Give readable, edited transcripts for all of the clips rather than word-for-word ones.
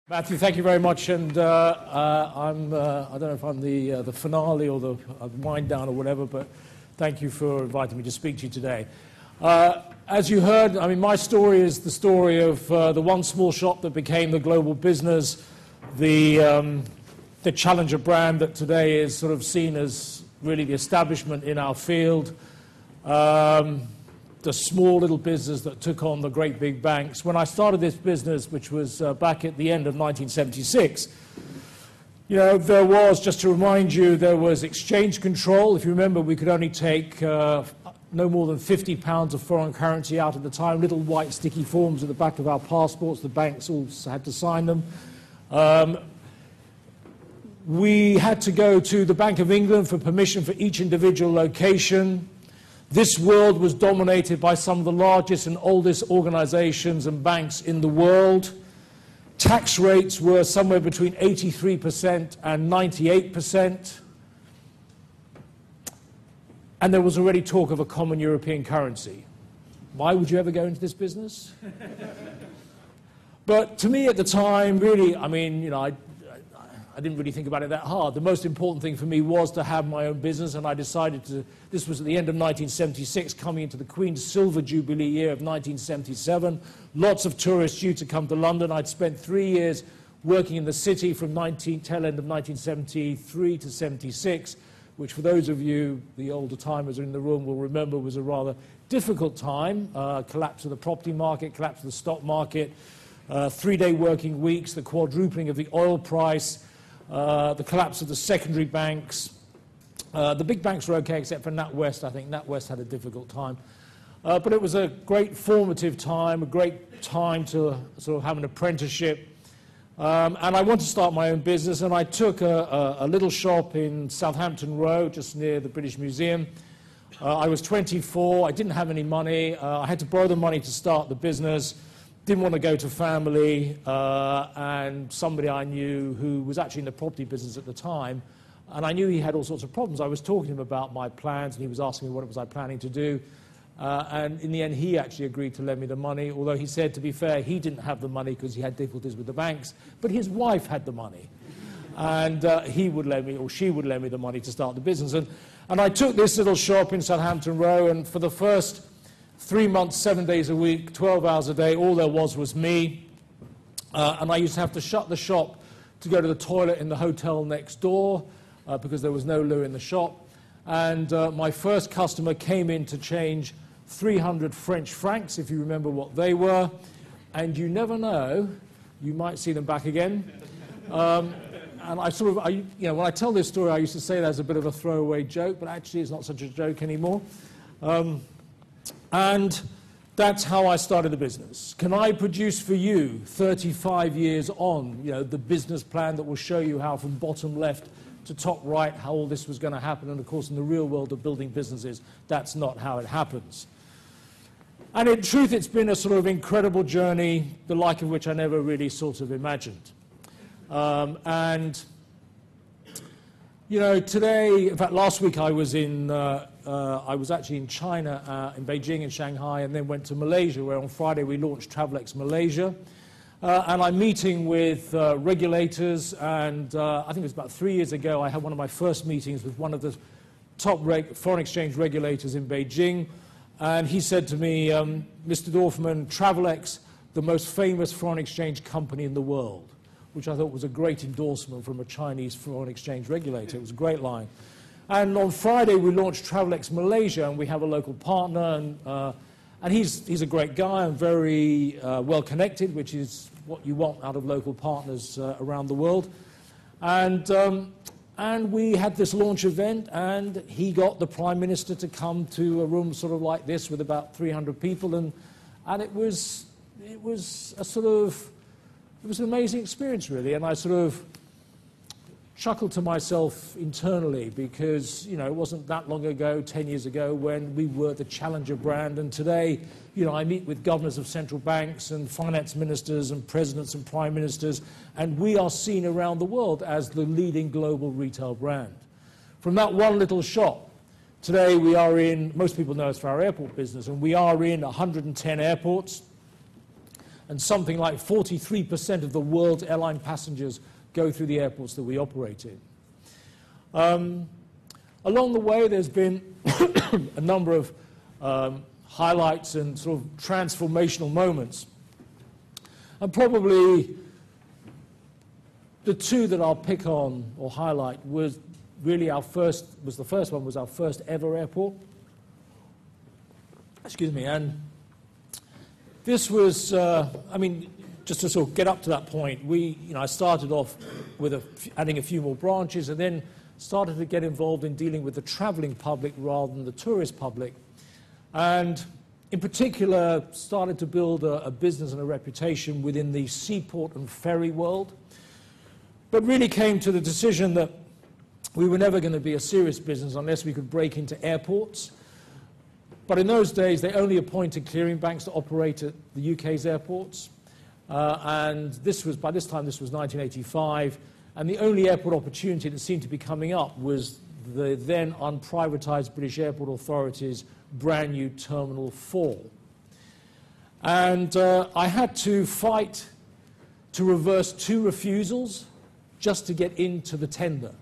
Matthew, thank you very much, and I don't know if I'm the finale or the wind down or whatever, but thank you for inviting me to speak to you today. As you heard, I mean, my story is the story of the one small shop that became the global business, the challenger brand that today is sort of seen as really the establishment in our field, the small little business that took on the great big banks. When I started this business, which was back at the end of 1976, you know, there was, just to remind you, there was exchange control. If you remember, we could only take no more than £50 of foreign currency out at the time, little white sticky forms at the back of our passports. The banks all had to sign them. We had to go to the Bank of England for permission for each individual location. This world was dominated by some of the largest and oldest organizations and banks in the world. Tax rates were somewhere between 83% and 98%. And there was already talk of a common European currency. Why would you ever go into this business? But to me at the time, really, I mean, you know, I didn't really think about it that hard. The most important thing for me was to have my own business, and I decided to. This was at the end of 1976, coming into the Queen's Silver Jubilee year of 1977. Lots of tourists due to come to London. I'd spent 3 years working in the city from tail end of 1973 to 76, which for those of you, the older timers in the room, will remember was a rather difficult time. Collapse of the property market, collapse of the stock market, 3-day working weeks, the quadrupling of the oil price, the collapse of the secondary banks. The big banks were okay except for NatWest. I think NatWest had a difficult time. But it was a great formative time, a great time to sort of have an apprenticeship. And I wanted to start my own business, and I took a little shop in Southampton Row, just near the British Museum. I was 24. I didn't have any money. I had to borrow the money to start the business. Didn't want to go to family, and somebody I knew who was actually in the property business at the time, and I knew he had all sorts of problems. I was talking to him about my plans, and he was asking me what was I planning to do, and in the end he actually agreed to lend me the money, although he said, to be fair, he didn't have the money because he had difficulties with the banks, but his wife had the money, and he would lend me, or she would lend me the money to start the business. And I took this little shop in Southampton Row, and for the first 3 months, 7 days a week, 12 hours a day, all there was me. And I used to have to shut the shop to go to the toilet in the hotel next door because there was no loo in the shop. And my first customer came in to change 300 French francs, if you remember what they were. And you never know, you might see them back again. And I sort of, you know, when I tell this story, I used to say that as a bit of a throwaway joke, but actually it's not such a joke anymore. And that's how I started the business. Can I produce for you, 35 years on, you know, the business plan that will show you how from bottom left to top right, how all this was going to happen? And of course, in the real world of building businesses, that's not how it happens. And in truth, it's been a sort of incredible journey, the like of which I never really sort of imagined. You know, today, in fact, last week I was actually in China, in Beijing and Shanghai, and then went to Malaysia, where on Friday we launched Travelex Malaysia. And I'm meeting with regulators, and I think it was about 3 years ago, I had one of my first meetings with one of the top foreign exchange regulators in Beijing, and he said to me, Mr. Dorfman, Travelex, the most famous foreign exchange company in the world, which I thought was a great endorsement from a Chinese foreign exchange regulator. It was a great line. And on Friday, we launched Travelex Malaysia, and we have a local partner, and he's a great guy and very well connected, which is what you want out of local partners around the world. And we had this launch event, and he got the Prime Minister to come to a room sort of like this with about 300 people, and it was a sort of, it was an amazing experience, really, and I sort of chuckled to myself internally because, you know, it wasn't that long ago, 10 years ago, when we were the challenger brand, and today, you know, I meet with governors of central banks and finance ministers and presidents and prime ministers, and we are seen around the world as the leading global retail brand. From that one little shop, today we are in, most people know us for our airport business, and we are in 110 airports. and something like 43% of the world's airline passengers go through the airports that we operate in. Along the way, there's been a number of highlights and sort of transformational moments. And probably the two that I'll pick on or highlight was really the first one was our first ever airport. Excuse me, and this was, I mean, just to sort of get up to that point, I started off with adding a few more branches and then started to get involved in dealing with the traveling public rather than the tourist public. And in particular, started to build a business and a reputation within the seaport and ferry world. But really came to the decision that we were never going to be a serious business unless we could break into airports. But in those days, they only appointed clearing banks to operate at the UK's airports. And by this time, this was 1985. And the only airport opportunity that seemed to be coming up was the then unprivatized British Airport Authority's brand new Terminal 4. And I had to fight to reverse 2 refusals just to get into the tender.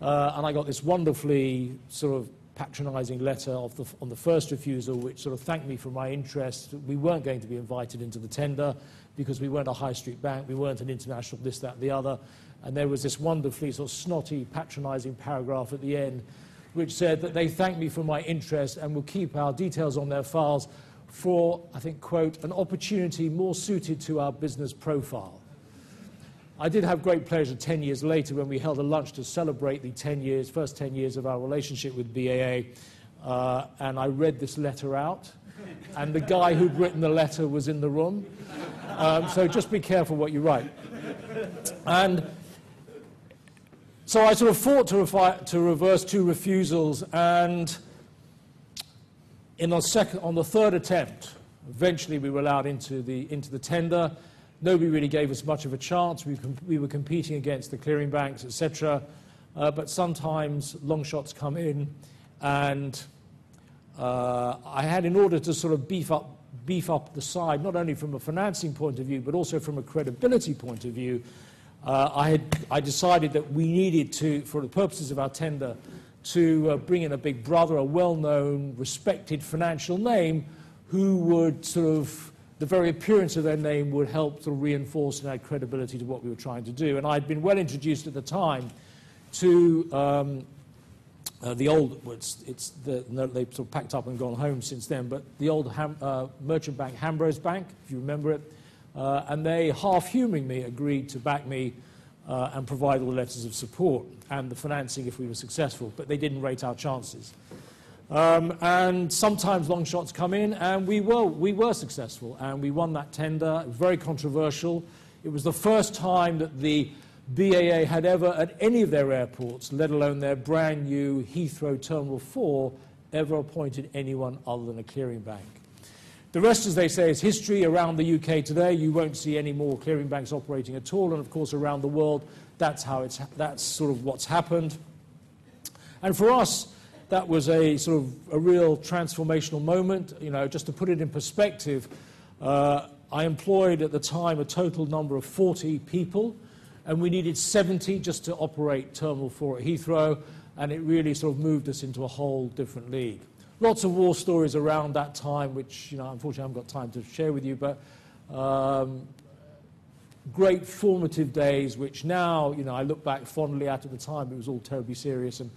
And I got this wonderfully sort of patronizing letter on the first refusal, which sort of thanked me for my interest. We weren't going to be invited into the tender because we weren't a high street bank, we weren't an international this, that, the other. And there was this wonderfully sort of snotty, patronizing paragraph at the end, which said that they thanked me for my interest and will keep our details on their files for, I think, quote, an opportunity more suited to our business profile. I did have great pleasure 10 years later when we held a lunch to celebrate the first 10 years of our relationship with BAA, and I read this letter out, and the guy who'd written the letter was in the room. So just be careful what you write. And so I sort of fought to reverse 2 refusals, and on the third attempt, eventually we were allowed into the tender. Nobody really gave us much of a chance. We were competing against the clearing banks, etc. But sometimes long shots come in, and I had, in order to sort of beef up the side, not only from a financing point of view, but also from a credibility point of view, I decided that we needed to, for the purposes of our tender, to bring in a big brother, a well-known, respected financial name, who would sort of, the very appearance of their name would help to reinforce and add credibility to what we were trying to do. And I'd been well introduced at the time to the old, they've sort of packed up and gone home since then, but the old merchant bank, Hambros Bank, if you remember it, and they, half-humouring me, agreed to back me and provide all the letters of support and the financing if we were successful, but they didn't rate our chances. And sometimes long shots come in, and we were successful, and we won that tender. It was very controversial. It was the first time that the BAA had ever, at any of their airports, let alone their brand new Heathrow Terminal 4, ever appointed anyone other than a clearing bank. The rest, as they say, is history. Around the UK today, you won't see any more clearing banks operating at all, and of course around the world, that's sort of what's happened. And for us, that was a sort of a real transformational moment. You know, just to put it in perspective, I employed at the time a total number of 40 people, and we needed 70 just to operate Terminal 4 at Heathrow, and it really sort of moved us into a whole different league. Lots of war stories around that time, which, unfortunately I haven't got time to share with you, but great formative days, which now, I look back fondly at the time. It was all terribly serious and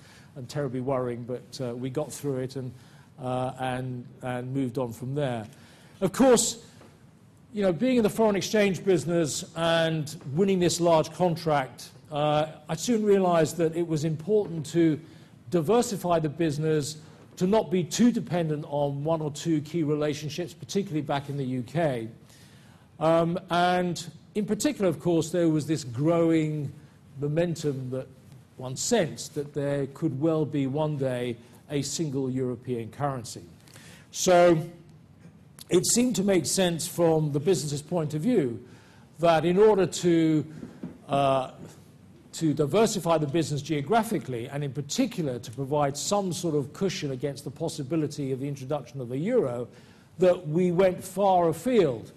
terribly worrying, but we got through it and moved on from there. Of course, being in the foreign exchange business and winning this large contract, I soon realized that it was important to diversify the business, to not be too dependent on 1 or 2 key relationships, particularly back in the UK. And in particular, of course, there was this growing momentum that one sensed that there could well be one day a single European currency. So it seemed to make sense from the business's point of view that in order to diversify the business geographically, and in particular to provide some sort of cushion against the possibility of the introduction of the euro, that we went far afield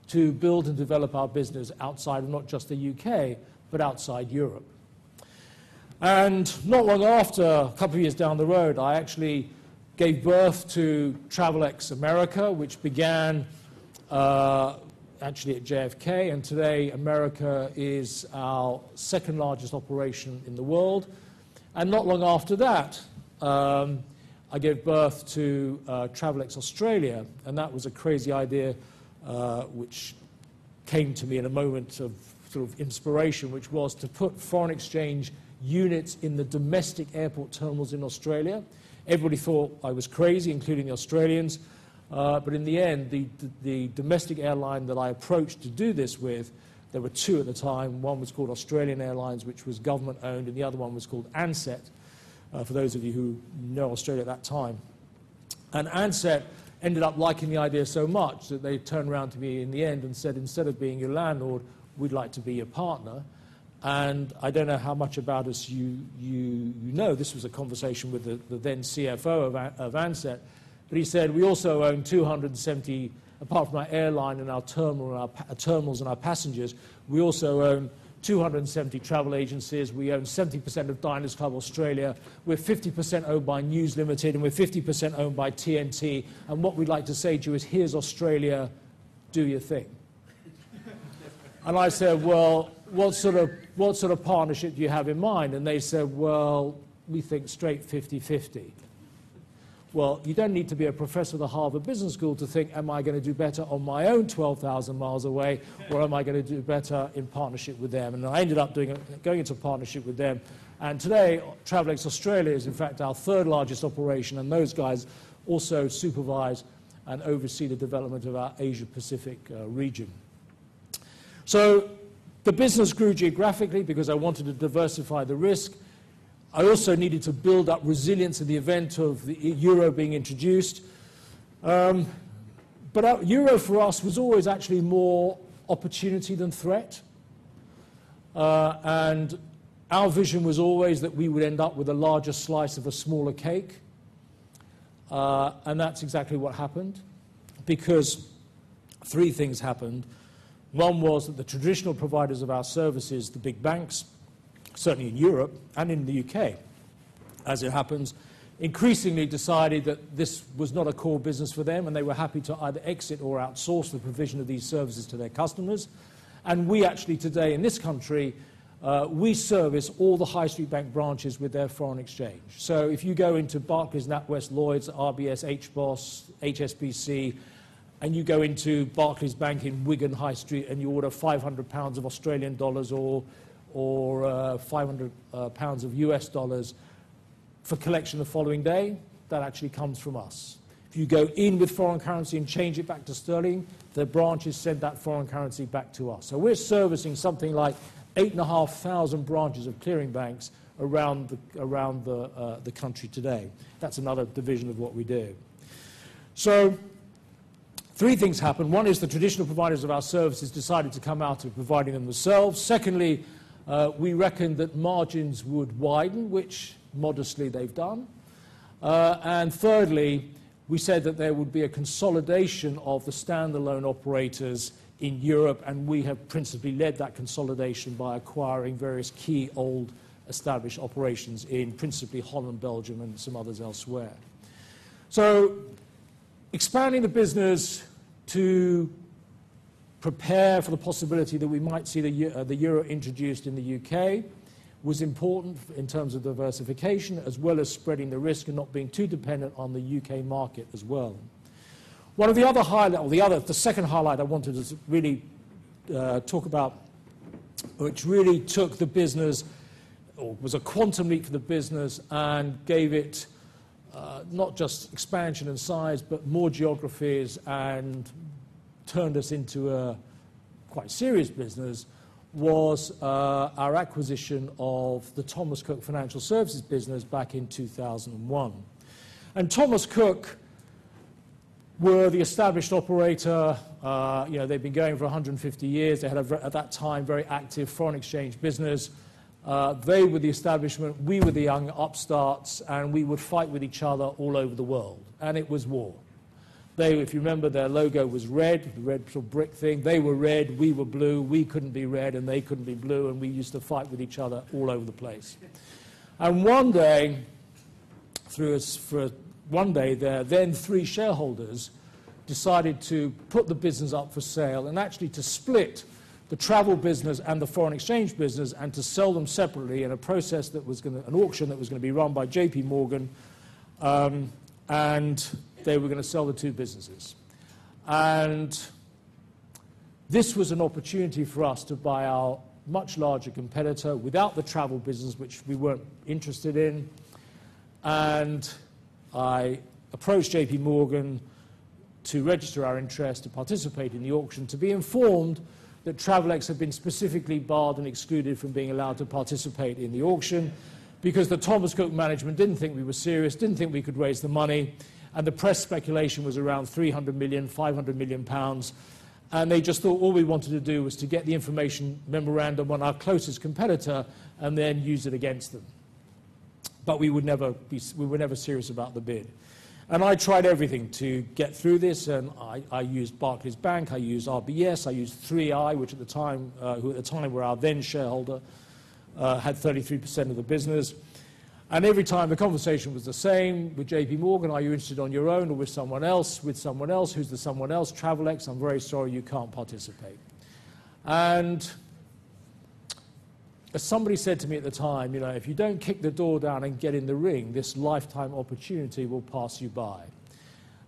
to build and develop our business outside of not just the UK, but outside Europe. And not long after, a couple of years down the road, I actually gave birth to Travelex America, which began actually at JFK, and today America is our second largest operation in the world. And not long after that, I gave birth to Travelex Australia, and that was a crazy idea which came to me in a moment of sort of inspiration, which was to put foreign exchange units in the domestic airport terminals in Australia. Everybody thought I was crazy, including the Australians, but in the end, the domestic airline that I approached to do this with, there were two at the time. One was called Australian Airlines, which was government-owned, and the other one was called Ansett, for those of you who know Australia at that time. And Ansett ended up liking the idea so much that they turned around to me in the end and said, instead of being your landlord, we'd like to be your partner. And I don't know how much about us you know. This was a conversation with the then CFO of Ansett. But he said, we also own 270, apart from our airline and our terminals and our passengers, we also own 270 travel agencies. We own 70% of Diners Club Australia. We're 50% owned by News Limited, and we're 50% owned by TNT. And what we'd like to say to you is, here's Australia, do your thing. And I said, well, what sort of partnership do you have in mind? And they said, well, we think straight 50-50. Well, you don't need to be a professor at the Harvard Business School to think, am I going to do better on my own 12,000 miles away, or am I going to do better in partnership with them? And I ended up going into partnership with them. And today, Travelex Australia is, in fact, our third largest operation, and those guys also supervise and oversee the development of our Asia-Pacific region. So the business grew geographically because I wanted to diversify the risk. I also needed to build up resilience in the event of the euro being introduced. But euro for us was always actually more opportunity than threat. And our vision was always that we would end up with a larger slice of a smaller cake. And that's exactly what happened, because three things happened. One was that the traditional providers of our services, the big banks, certainly in Europe and in the UK, as it happens, increasingly decided that this was not a core business for them, and they were happy to either exit or outsource the provision of these services to their customers. And we actually today in this country, we service all the high street bank branches with their foreign exchange. So if you go into Barclays, NatWest, Lloyds, RBS, HBOS, HSBC, and you go into Barclays Bank in Wigan High Street and you order £500 of Australian dollars or 500 pounds of US dollars for collection the following day, that actually comes from us. If you go in with foreign currency and change it back to sterling, the branches send that foreign currency back to us. So we're servicing something like 8,500 branches of clearing banks around the country today. That's another division of what we do. So three things happened. One is the traditional providers of our services decided to come out of providing them themselves. Secondly, we reckoned that margins would widen, which modestly they've done. And thirdly, we said that there would be a consolidation of the standalone operators in Europe, and we have principally led that consolidation by acquiring various key old established operations in principally Holland, Belgium, and some others elsewhere. So expanding the business to prepare for the possibility that we might see the euro introduced in the UK was important in terms of diversification, as well as spreading the risk and not being too dependent on the UK market as well. One of the other the second highlight I wanted to really talk about, which really took the business, or was a quantum leap for the business and gave it not just expansion and size, but more geographies and turned us into a quite serious business, was our acquisition of the Thomas Cook Financial Services business back in 2001. And Thomas Cook were the established operator. They've been going for 150 years. They had, at that time, very active foreign exchange business. They were the establishment, we were the young upstarts, and we would fight with each other all over the world. And it was war. If you remember, their logo was red, the red sort of brick thing. They were red, we were blue, we couldn't be red, and they couldn't be blue, and we used to fight with each other all over the place. And one day, their then 3 shareholders decided to put the business up for sale and actually to split the travel business and the foreign exchange business and to sell them separately in a process that was an auction that was going to be run by JP Morgan, and they were going to sell the 2 businesses. And this was an opportunity for us to buy our much larger competitor without the travel business, which we weren't interested in. And I approached JP Morgan to register our interest, to participate in the auction, to be informed that Travelex had been specifically barred and excluded from being allowed to participate in the auction because the Thomas Cook management didn't think we were serious, didn't think we could raise the money, and the press speculation was around 300 million, 500 million pounds, and they just thought all we wanted to do was to get the information memorandum on our closest competitor and then use it against them. But we were never serious about the bid. And I tried everything to get through this, and I used Barclays Bank, I used RBS, I used 3i, which at the time, who at the time were our then shareholder, had 33% of the business. And every time the conversation was the same with JP Morgan: are you interested on your own or with someone else? With someone else. Who's the someone else? Travelex. I'm very sorry, you can't participate. And as somebody said to me at the time, you know, if you don't kick the door down and get in the ring, this lifetime opportunity will pass you by.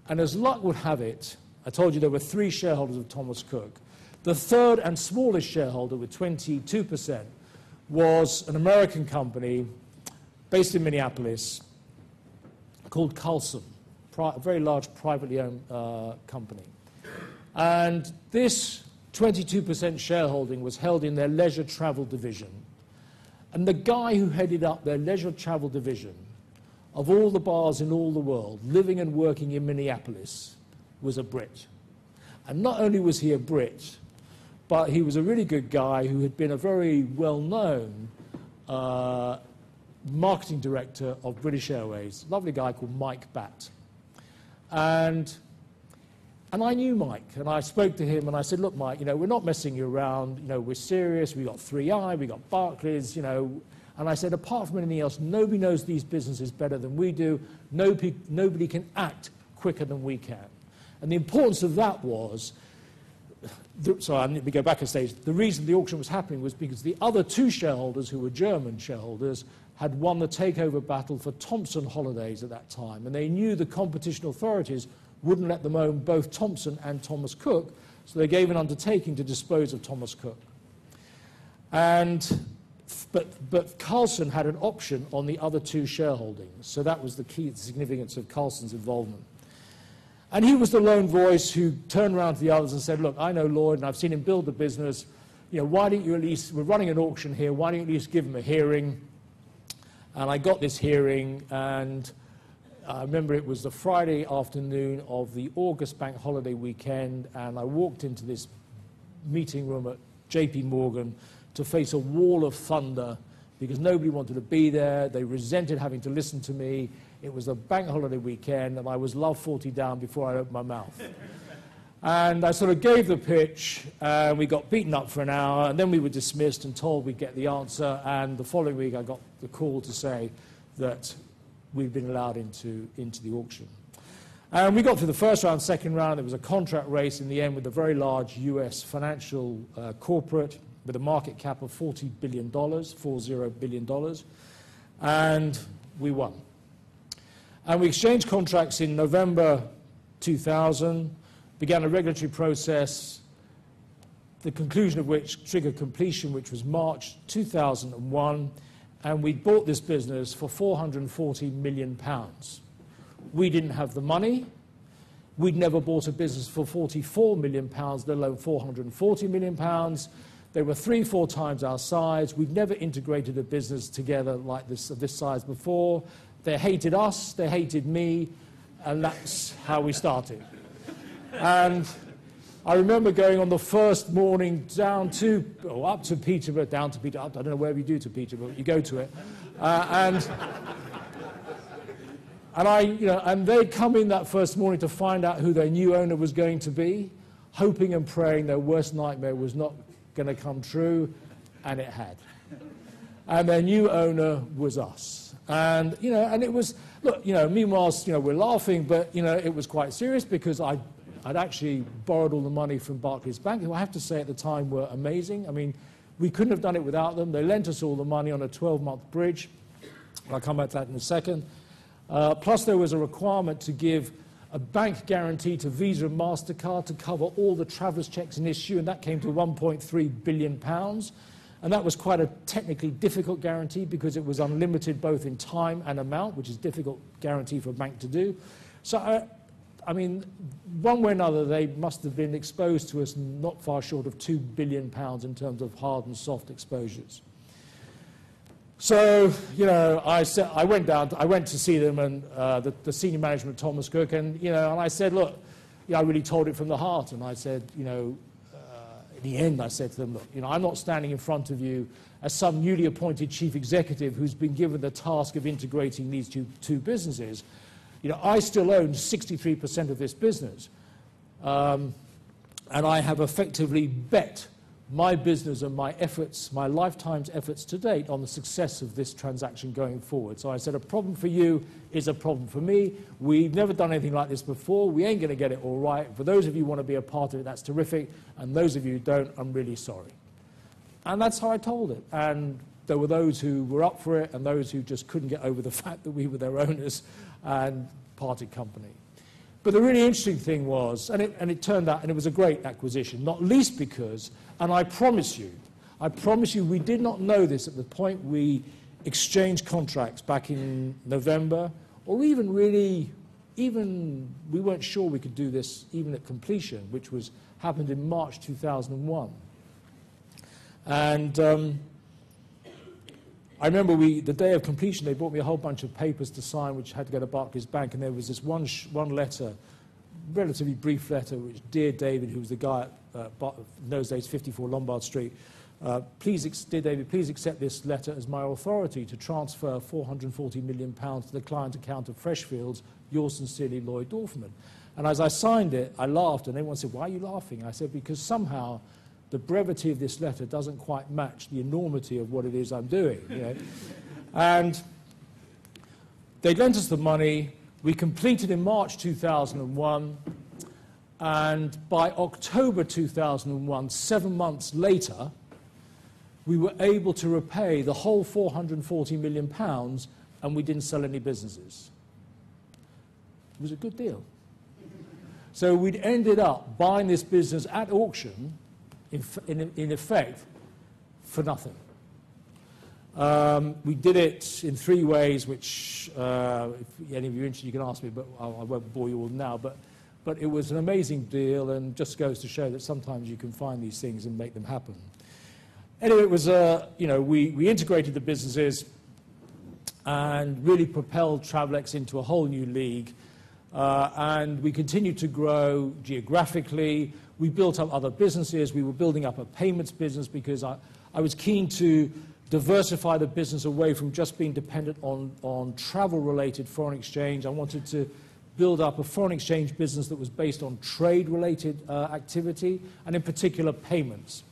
And as luck would have it, I told you there were 3 shareholders of Thomas Cook. The third and smallest shareholder, with 22%, was an American company based in Minneapolis called Carlson, a very large privately owned company. And this 22% shareholding was held in their leisure travel division. And the guy who headed up their leisure travel division, of all the bars in all the world, living and working in Minneapolis, was a Brit. And not only was he a Brit, but he was a really good guy who had been a very well-known marketing director of British Airways, a lovely guy called Mike Batt. And I knew Mike, and I spoke to him, and I said, look, Mike, you know, we're not messing you around, you know, we're serious, we got 3i, we got Barclays, you know, and I said, apart from anything else, nobody knows these businesses better than we do, nobody can act quicker than we can. And the importance of that was, sorry, I need to go back a stage, the reason the auction was happening was because the other 2 shareholders, who were German shareholders, had won the takeover battle for Thomson Holidays at that time, and they knew the competition authorities wouldn't let them own both Thomson and Thomas Cook, so they gave an undertaking to dispose of Thomas Cook. But Carlson had an option on the other 2 shareholdings, so that was the key significance of Carlson's involvement. And he was the lone voice who turned around to the others and said, look, I know Lloyd, and I've seen him build the business, you know, why don't you at least, we're running an auction here, why don't you at least give him a hearing? And I got this hearing, and I remember it was the Friday afternoon of the August bank holiday weekend, and I walked into this meeting room at JP Morgan to face a wall of thunder because nobody wanted to be there. They resented having to listen to me. It was a bank holiday weekend, and I was love 40 down before I opened my mouth. And I sort of gave the pitch, and we got beaten up for an hour, and then we were dismissed and told we'd get the answer, and the following week I got the call to say that we'd been allowed into the auction. And we got through the first round, second round. There was a contract race in the end with a very large US financial corporate with a market cap of $40 billion, $40 billion, and we won. And we exchanged contracts in November 2000, began a regulatory process, the conclusion of which triggered completion, which was March 2001, and we bought this business for £440 million. We didn't have the money. We'd never bought a business for £44 million, let alone £440 million. They were 3-4 times our size. We'd never integrated a business together like this, of this size before. They hated us, they hated me, and that's how we started. And I remember going on the first morning down to, or up to Peterborough, down to Peterborough, I don't know where you do to Peterborough, you go to it, and And they'd come in that first morning to find out who their new owner was going to be, hoping and praying their worst nightmare was not going to come true, and it had. And their new owner was us. And it was, look, meanwhile, we're laughing, but, it was quite serious because I'd actually borrowed all the money from Barclays Bank, who I have to say at the time were amazing. I mean, we couldn't have done it without them. They lent us all the money on a 12-month bridge. I'll come back to that in a second. Plus, there was a requirement to give a bank guarantee to Visa and MasterCard to cover all the traveller's checks in issue, and that came to £1.3 billion. And that was quite a technically difficult guarantee because it was unlimited both in time and amount, which is a difficult guarantee for a bank to do. So, I mean, one way or another, they must have been exposed to us not far short of £2 billion in terms of hard and soft exposures. So, I went to see them, and the senior management, Thomas Cook, and I said, look, I really told it from the heart, and I said, in the end, I said to them, look, I'm not standing in front of you as some newly appointed chief executive who's been given the task of integrating these two businesses. I still own 63% of this business, and I have effectively bet my business and my efforts, my lifetime's efforts to date, on the success of this transaction going forward. So I said, a problem for you is a problem for me. We've never done anything like this before. We ain't going to get it all right. For those of you who want to be a part of it, that's terrific. And those of you who don't, I'm really sorry. And that's how I told it. And there were those who were up for it and those who just couldn't get over the fact that we were their owners and parted company. But the really interesting thing was, and it turned out, and it was a great acquisition, not least because, and I promise you, we did not know this at the point we exchanged contracts back in November, or even we weren't sure we could do this even at completion, which happened in March 2001. And I remember the day of completion, they brought me a whole bunch of papers to sign, which had to go to Barclays Bank, and there was this one letter, relatively brief letter, which, dear David, who was the guy at, in those days, 54 Lombard Street, dear David, please accept this letter as my authority to transfer £440 million to the client account of Freshfields, yours sincerely, Lloyd Dorfman. And as I signed it, I laughed, and everyone said, why are you laughing? I said, because somehow the brevity of this letter doesn't quite match the enormity of what it is I'm doing. And they lent us the money. We completed in March 2001. And by October 2001, 7 months later, we were able to repay the whole £440 million, and we didn't sell any businesses. It was a good deal. So we'd ended up buying this business at auction, in effect, for nothing. We did it in 3 ways, which, if any of you are interested, you can ask me, but I won't bore you all now. But it was an amazing deal, and just goes to show that sometimes you can find these things and make them happen. Anyway, it was, we integrated the businesses and really propelled Travelex into a whole new league. And we continued to grow geographically. We built up other businesses. We were building up a payments business because I was keen to diversify the business away from just being dependent on travel-related foreign exchange. I wanted to build up a foreign exchange business that was based on trade-related activity, and in particular payments.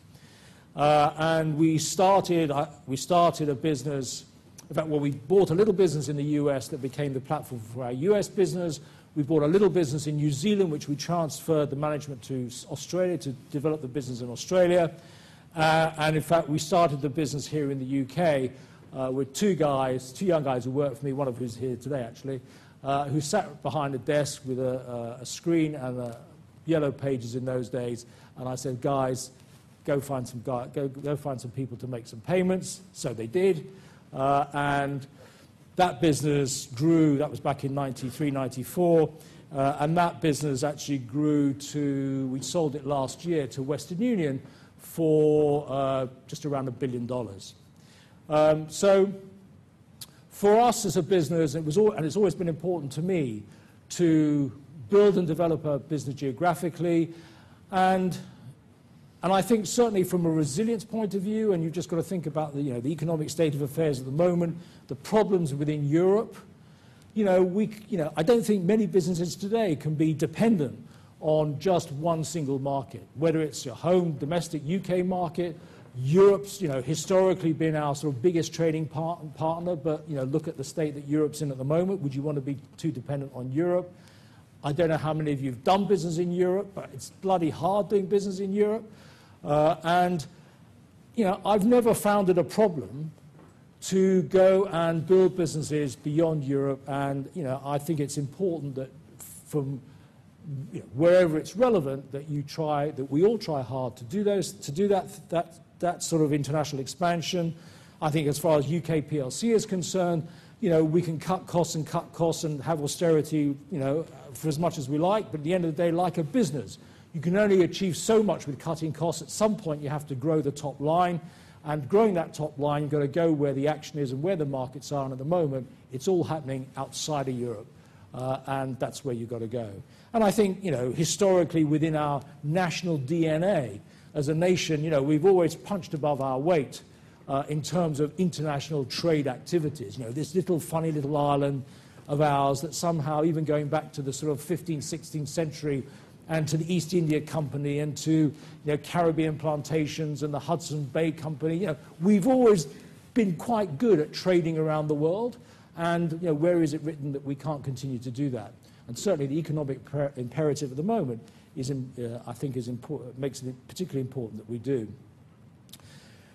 And we started a business. In fact, we bought a little business in the US that became the platform for our US business. We bought a little business in New Zealand, which we transferred the management to Australia to develop the business in Australia. And in fact, we started the business here in the UK with two young guys who work for me, one of who's here today, actually, who sat behind a desk with a screen and yellow pages in those days. And I said, guys, go find some people to make some payments. So they did. And that business grew. That was back in 93, 94. And that business actually grew to, we sold it last year to Western Union for just around $1 billion. So for us as a business, and it's always been important to me to build and develop a business geographically. And I think certainly from a resilience point of view, and you've just got to think about the economic state of affairs at the moment, the problems within Europe, I don't think many businesses today can be dependent on just one single market, whether it's your home domestic UK market. Europe's, historically been our sort of biggest trading partner, but, look at the state that Europe's in at the moment. Would you want to be too dependent on Europe? I don't know how many of you have done business in Europe, but it's bloody hard doing business in Europe. I've never found it a problem to go and build businesses beyond Europe, and, I think it's important that from wherever it's relevant that we all try hard to do that sort of international expansion. I think as far as UK PLC is concerned, we can cut costs and have austerity, for as much as we like, but at the end of the day, like a business, you can only achieve so much with cutting costs. At some point, you have to grow the top line, and growing that top line, you've got to go where the action is and where the markets are, and at the moment, it's all happening outside of Europe, and that's where you've got to go. And I think, historically within our national DNA, as a nation, we've always punched above our weight in terms of international trade activities. This funny little island of ours that somehow, even going back to the sort of 15th, 16th century, and to the East India Company, and to Caribbean plantations and the Hudson Bay Company, we've always been quite good at trading around the world. And where is it written that we can't continue to do that? And certainly the economic imperative at the moment I think is important, makes it particularly important that we do.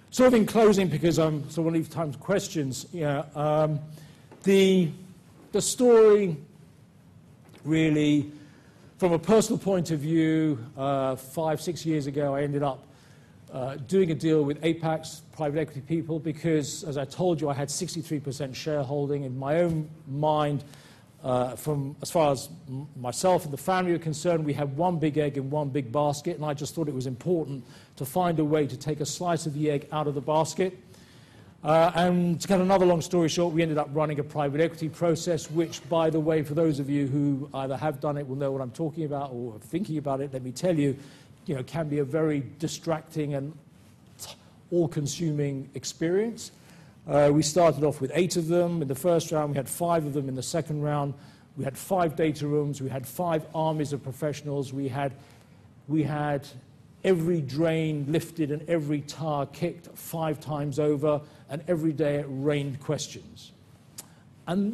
Sort of in closing, because I'm sort of leave time for questions, the story really, from a personal point of view, 5-6 years ago, I ended up doing a deal with Apax, private equity people, because, as I told you, I had 63% shareholding. In my own mind, from as far as myself and the family are concerned, we had one big egg in one big basket, and I just thought it was important to find a way to take a slice of the egg out of the basket. And to cut another long story short, we ended up running a private equity process, which, by the way, for those of you who either have done it will know what I'm talking about, or are thinking about it, let me tell you, can be a very distracting and all-consuming experience. We started off with 8 of them in the first round. We had 5 of them in the second round. We had 5 data rooms. We had 5 armies of professionals. We had every drain lifted and every tire kicked 5 times over, and every day it rained questions. And,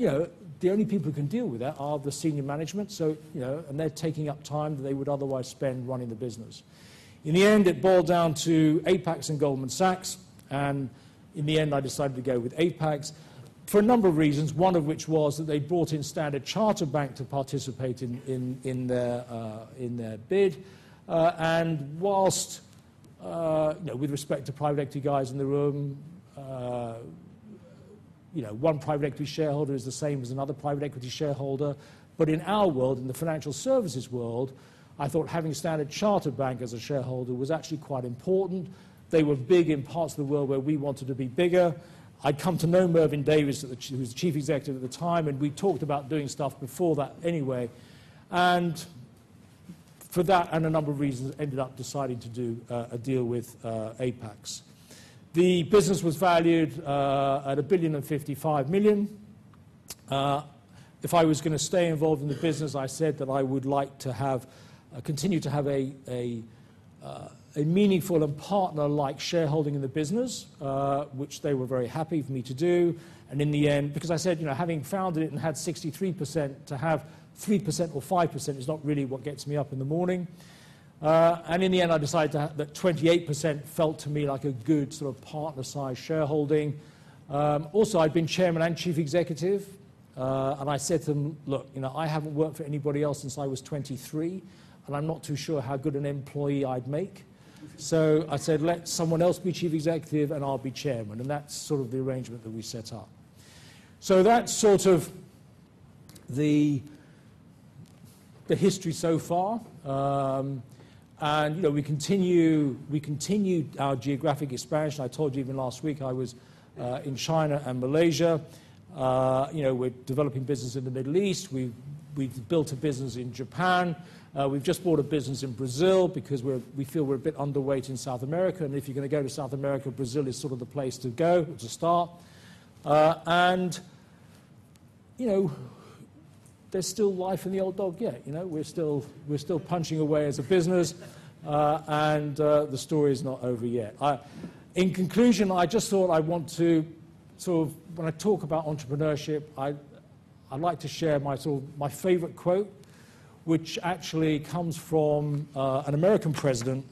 the only people who can deal with that are the senior management, and they're taking up time that they would otherwise spend running the business. In the end, it boiled down to Apax and Goldman Sachs, and in the end, I decided to go with Apax for a number of reasons, one of which was that they brought in Standard Chartered Bank to participate in their bid. And whilst, with respect to private equity guys in the room, one private equity shareholder is the same as another private equity shareholder. But in our world, in the financial services world, I thought having Standard Chartered Bank as a shareholder was actually quite important. They were big in parts of the world where we wanted to be bigger. I'd come to know Mervyn Davies, who was the chief executive at the time, and we talked about doing stuff before that anyway. And for that and a number of reasons, ended up deciding to do a deal with Apax. The business was valued at $1.055 billion. If I was going to stay involved in the business, I said that I would like to continue to have a meaningful and partner-like shareholding in the business, which they were very happy for me to do. And in the end, because I said, having founded it and had 63%, to have 3% or 5% is not really what gets me up in the morning. And in the end, I decided that 28% felt to me like a good sort of partner-sized shareholding. Also, I'd been chairman and chief executive, and I said to them, look, I haven't worked for anybody else since I was 23, and I'm not too sure how good an employee I'd make. So I said, let someone else be chief executive and I'll be chairman. And that's sort of the arrangement that we set up. So that's sort of the history so far. And we continued our geographic expansion. I told you even last week I was in China and Malaysia. We're developing business in the Middle East. We've built a business in Japan. We've just bought a business in Brazil because we feel we're a bit underweight in South America. And if you're going to go to South America, Brazil is sort of the place to go to start. there's still life in the old dog yet. You know, we're still punching away as a business, and the story is not over yet. In conclusion, I just thought I want to sort of, when I talk about entrepreneurship, I'd like to share my favorite quote, which actually comes from an American president,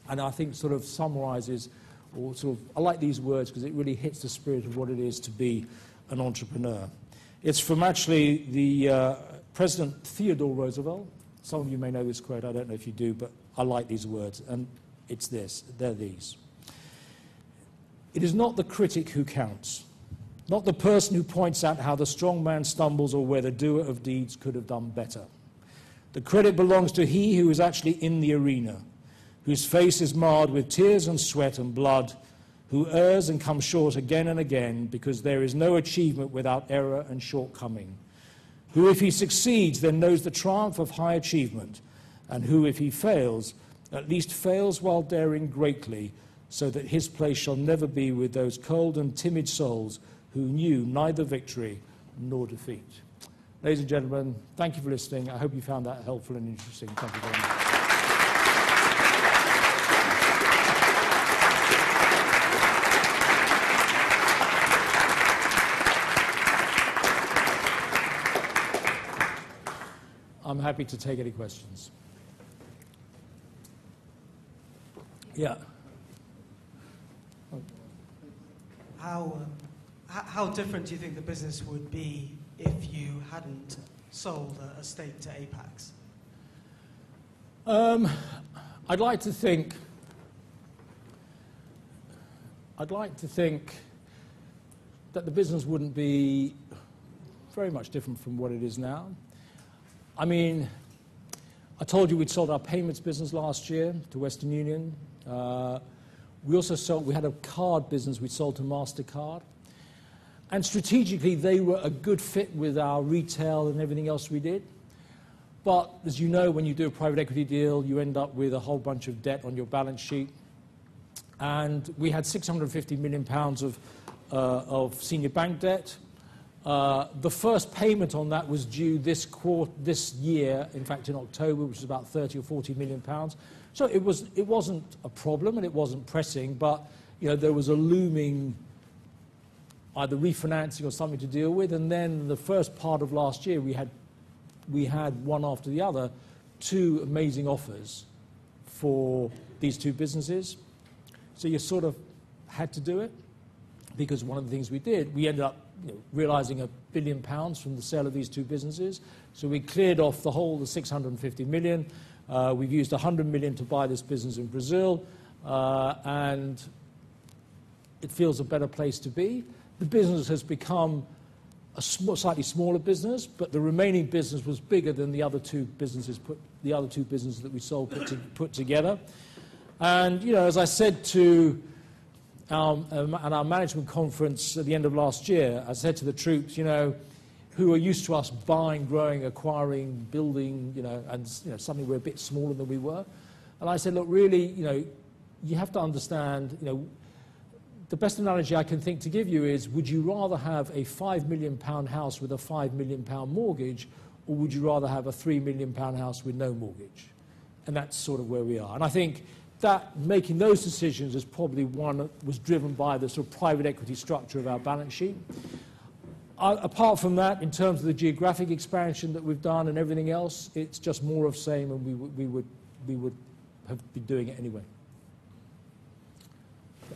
and I think sort of summarizes, or sort of, I like these words because it really hits the spirit of what it is to be an entrepreneur. It's from actually the President Theodore Roosevelt. Some of you may know this quote, I don't know if you do, but I like these words, and it's this, they're these. It is not the critic who counts, not the person who points out how the strong man stumbles or where the doer of deeds could have done better. The credit belongs to he who is actually in the arena, whose face is marred with tears and sweat and blood, who errs and comes short again and again, because there is no achievement without error and shortcoming, who if he succeeds then knows the triumph of high achievement, and who if he fails, at least fails while daring greatly, so that his place shall never be with those cold and timid souls who knew neither victory nor defeat. Ladies and gentlemen, thank you for listening. I hope you found that helpful and interesting. Thank you very much. I'm happy to take any questions. Yeah. How different do you think the business would be if you hadn't sold a stake to Apax? I'd like to think that the business wouldn't be very much different from what it is now. I mean, I told you we'd sold our payments business last year to Western Union. We had a card business we sold to MasterCard. And strategically, they were a good fit with our retail and everything else we did. But as you know, when you do a private equity deal, you end up with a whole bunch of debt on your balance sheet. And we had £650 million of senior bank debt. The first payment on that was due this year, in fact in October, which is about 30 or 40 million pounds. So it wasn't a problem and it wasn't pressing, but you know, there was a looming either refinancing or something to deal with. And then the first part of last year, we had one after the other, two amazing offers for these two businesses. So you sort of had to do it, because one of the things we did, we ended up realizing £1 billion from the sale of these two businesses. So we cleared off the 650 million. We've used 100 million to buy this business in Brazil, and it feels a better place to be. The business has become a slightly smaller business, but the remaining business was bigger than the other two businesses that we sold put together. And you know, as I said to at our management conference at the end of last year, I said to the troops, you know, who are used to us buying, growing, acquiring, building, you know, and suddenly we're a bit smaller than we were. And I said, look, really, you know, you have to understand, you know, the best analogy I can think to give you is, would you rather have a £5 million house with a £5 million mortgage, or would you rather have a £3 million house with no mortgage? And that's sort of where we are. And I think that making those decisions is probably one that was driven by the sort of private equity structure of our balance sheet. Apart from that, in terms of the geographic expansion that we've done and everything else, it's just more of same, and we would have been doing it anyway.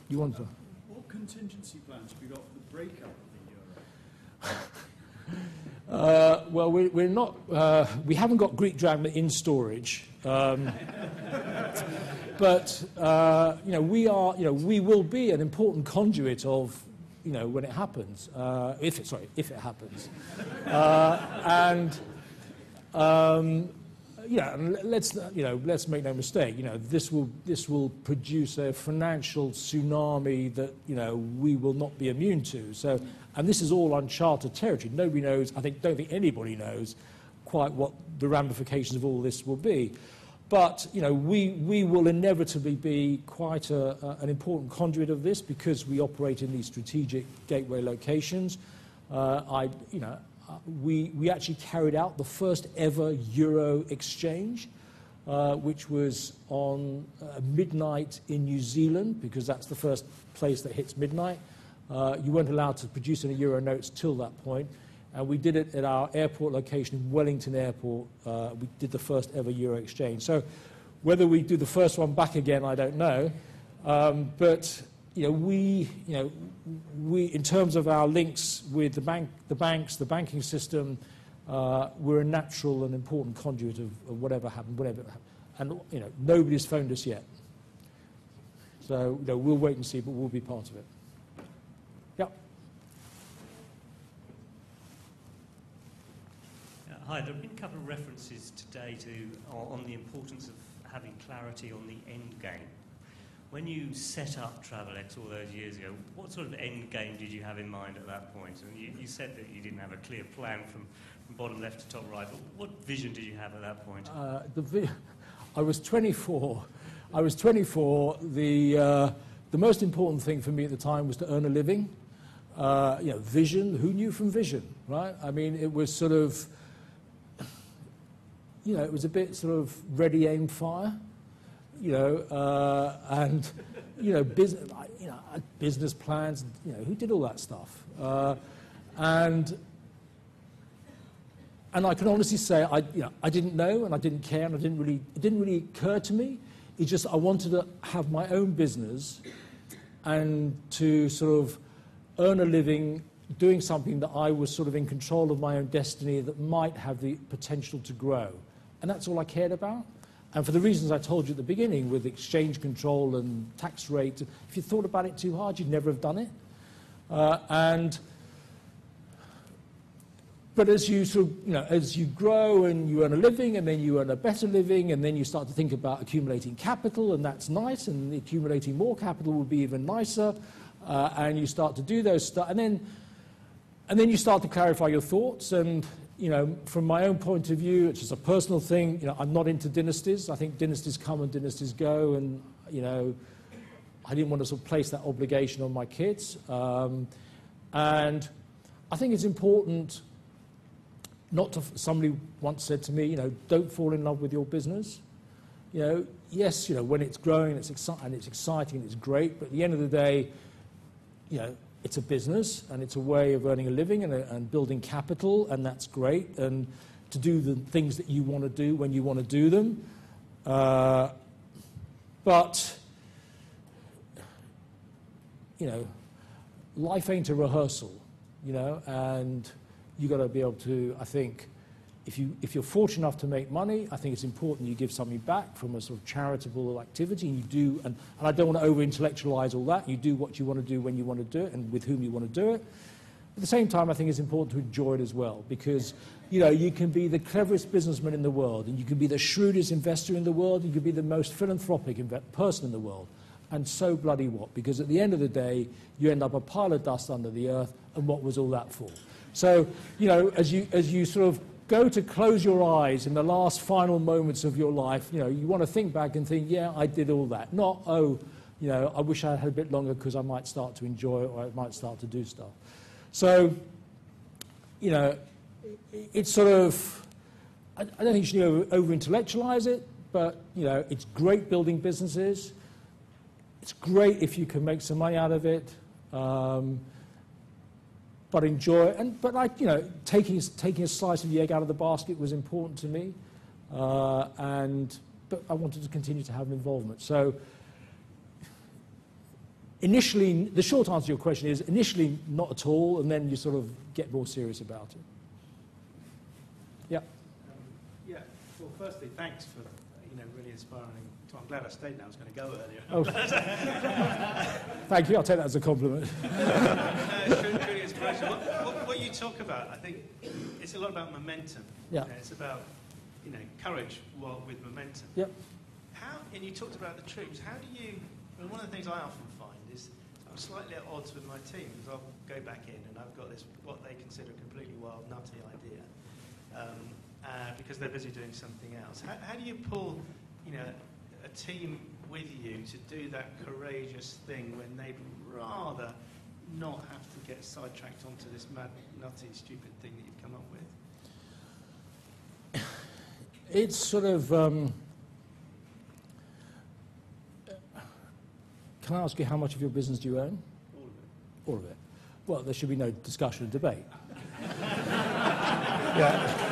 You want to? What contingency plans have you got for the breakup of the euro? Well, we're not. We haven't got Greek drachma in storage. But you know, we are. You know, we will be an important conduit of, you know, when it happens. If it happens. Yeah, let's make no mistake. You know, this will produce a financial tsunami that, you know, we will not be immune to. So, and this is all uncharted territory. Nobody knows. Don't think anybody knows quite what the ramifications of all this will be. But you know, we will inevitably be quite an important conduit of this, because we operate in these strategic gateway locations. I we actually carried out the first ever euro exchange, which was on midnight in New Zealand, because that's the first place that hits midnight. You weren't allowed to produce any euro notes till that point. And we did it at our airport location in Wellington Airport. We did the first ever euro exchange. So whether we do the first one back again, I don't know. But we, in terms of our links with the banks, the banking system, we're a natural and important conduit of whatever happened, And nobody's phoned us yet. So we'll wait and see, but we'll be part of it. Yep. Hi, there have been a couple of references today on the importance of having clarity on the end game. When you set up Travelex all those years ago, what sort of end game did you have in mind at that point? And you said that you didn't have a clear plan from bottom left to top right, but what vision did you have at that point? I was 24. The most important thing for me at the time was to earn a living. Vision, who knew from vision, right? I mean, it was sort of, it was a bit sort of ready, aim, fire. Business plans, who did all that stuff? And I can honestly say I didn't know, and I didn't care, and it didn't really occur to me. It's just I wanted to have my own business and to sort of earn a living doing something that I was sort of in control of my own destiny that might have the potential to grow. And that's all I cared about. And for the reasons I told you at the beginning, with exchange control and tax rate, if you thought about it too hard, you'd never have done it. But as you sort of, as you grow and you earn a living, and then you earn a better living, and then you start to think about accumulating capital, and that's nice, and accumulating more capital would be even nicer, and you start to do those stuff, and then you start to clarify your thoughts. And from my own point of view, it's just a personal thing. I'm not into dynasties. I think dynasties come and dynasties go, and I didn't want to sort of place that obligation on my kids. And I think it's important not to. Somebody once said to me, don't fall in love with your business. Yes, when it's growing, it's exciting, it's great. But at the end of the day, it's a business, and it's a way of earning a living and building capital, and that's great, and to do the things that you want to do when you want to do them. But, life ain't a rehearsal, and you've got to be able to, I think, if you're fortunate enough to make money, I think it's important you give something back from a sort of charitable activity. And you do, and I don't want to over-intellectualize all that. You do what you want to do when you want to do it and with whom you want to do it. At the same time, I think it's important to enjoy it as well, because, you can be the cleverest businessman in the world, and you can be the shrewdest investor in the world, and you can be the most philanthropic person in the world. And so bloody what? Because at the end of the day, you end up a pile of dust under the earth, and what was all that for? So, as you sort of go to close your eyes in the last final moments of your life, you want to think back and think, yeah, I did all that. Not, I wish I had a bit longer because I might start to enjoy it, or I might start to do stuff. So, it's sort of, I don't think you should over-intellectualize it, but, it's great building businesses. It's great if you can make some money out of it. But enjoy it. But taking a slice of the egg out of the basket was important to me, but I wanted to continue to have involvement. So initially, the short answer to your question is initially not at all, and then you sort of get more serious about it. Yeah. Well, firstly, thanks for really inspiring. I'm glad I stayed now. I was going to go earlier. Oh. Thank you. I'll take that as a compliment. It's really inspirational. What you talk about, I think, it's a lot about momentum. Yeah. It's about, courage with momentum. Yep. And you talked about the troops. How do you? Well, one of the things I often find is I'm slightly at odds with my team, because I'll go back in and I've got this what they consider a completely wild, nutty idea, because they're busy doing something else. How do you pull, a team with you to do that courageous thing when they'd rather, not have to get sidetracked onto this mad, nutty, stupid thing that you've come up with? It's sort of... can I ask you how much of your business do you own? All of it. All of it. Well, there should be no discussion or debate. Yeah.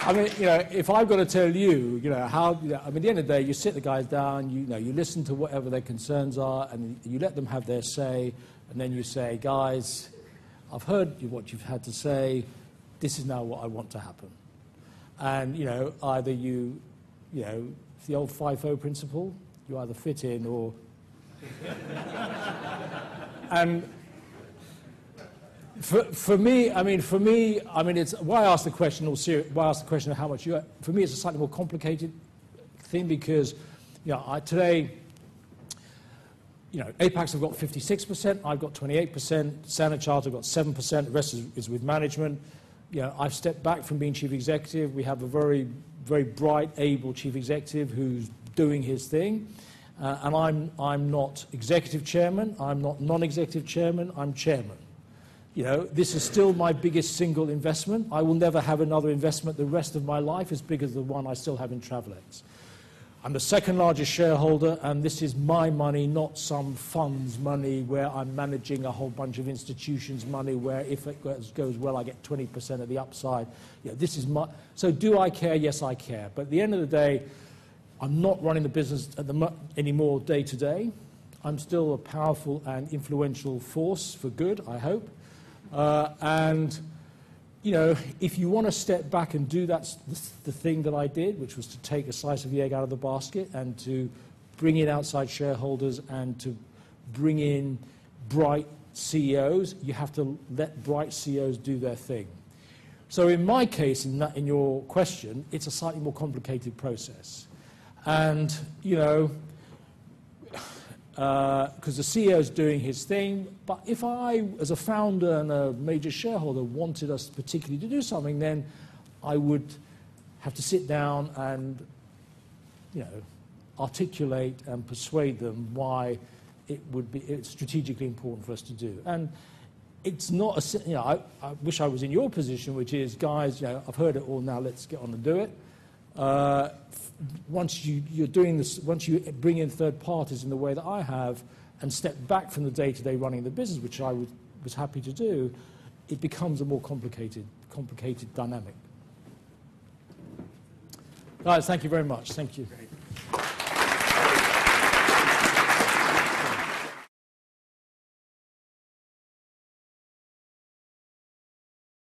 I mean, if I've got to tell you, how, I mean, at the end of the day, you sit the guys down, you listen to whatever their concerns are, and you let them have their say, and then you say, guys, I've heard what you've had to say, this is now what I want to happen. And, either it's the old FIFO principle, you either fit in or... And for me, it's why I asked the question. Why I asked the question of how much you. For me, it's a slightly more complicated thing because, today, Apax have got 56%. I've got 28%. Standard Chartered got 7%. The rest is with management. I've stepped back from being chief executive. We have a very, very bright, able chief executive who's doing his thing. And I'm not executive chairman, I'm not non-executive chairman, I'm chairman. This is still my biggest single investment. I will never have another investment the rest of my life as big as the one I still have in Travelex. I'm the second largest shareholder, and this is my money, not some fund's money where I'm managing a whole bunch of institutions' money where if it goes well, I get 20% of the upside. This is my... So do I care? Yes, I care. But at the end of the day, I'm not running the business anymore day to day. I'm still a powerful and influential force for good, I hope. If you want to step back and do the thing that I did, which was to take a slice of the egg out of the basket and to bring in outside shareholders and to bring in bright CEOs, you have to let bright CEOs do their thing. So in my case, in your question, it's a slightly more complicated process. And, because the CEO is doing his thing, but if I, as a founder and a major shareholder, wanted us particularly to do something, then I would have to sit down and, articulate and persuade them why it's strategically important for us to do. And it's not I wish I was in your position, which is, guys, I've heard it all now, let's get on and do it. Once you're doing this, once you bring in third parties in the way that I have and step back from the day-to-day running the business, which I was happy to do, it becomes a more complicated dynamic. Guys, thank you very much. Thank you.